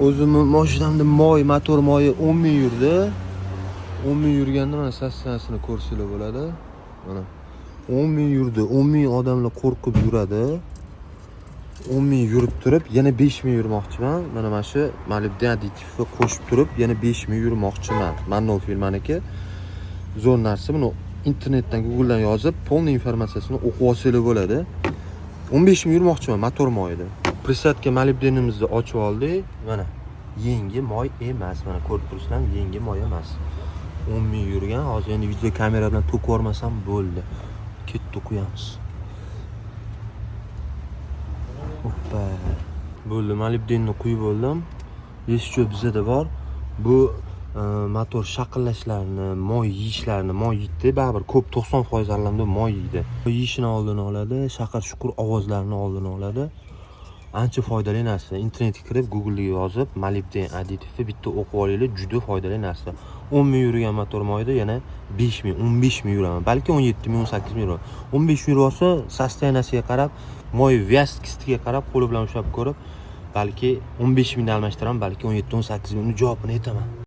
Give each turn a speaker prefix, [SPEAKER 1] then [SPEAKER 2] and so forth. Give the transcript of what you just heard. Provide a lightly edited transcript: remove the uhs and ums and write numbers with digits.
[SPEAKER 1] O'zimni mashinamda motor moyi 10 ming yurdi. 10 ming yurganda mana stansiyasini ko'rsanglar bo'ladi. Mana 10 ming yurdi. 10 ming odamlar qo'rqib yuradi. 10 ming yurib turib, yana 5 ming yurmoqchiman. Mana shu molibden additivni qo'shib turib, yana 5 ming yurmoqchiman. Manol firmaniki. Zo'r narsa. Buni internetdan, Google'dan yozib, полный informatsiyasini o'qib olsanglar bo'ladi. 15 ming yurmoqchiman motor moyida. Presadga molibdenimizni ochib oldik. Mana yangi moy emas. Mana ko'rib turibsizlar, yangi moy emas. 10 ming yurgan. Hozir endi video kamera bilan to'kib yormasam bo'ldi. Ketdi qo'yamiz. Hoppa. Bo'ldi, molibdenni quyib oldim. Еще bizda bor. Bu motor shaqillashlarini, moy yeyishlarini, moy yeydi, baribir ko'p 90% allamda moy yeydi. Yeyishini oldini oladi, shaqir shukur ovozlarini oldini oladi. Ancha foydali narsa. Internetga kirib, Google'ga yozib, molibden additivni bitta o'qib olinglar, juda foydali narsa. 10 ming yurgan motor moyida yana 5 ming, 15 ming yuraman. Balki 17 ming, 18 ming yuraman. 15 ming yursa, sostoyaniyasiga qarab, moy vyaskisiga qarab, qo'li bilan ushlab ko'rib, balki 15 mingdan almashtiraman, balki 17-18 ming javobini aytaman.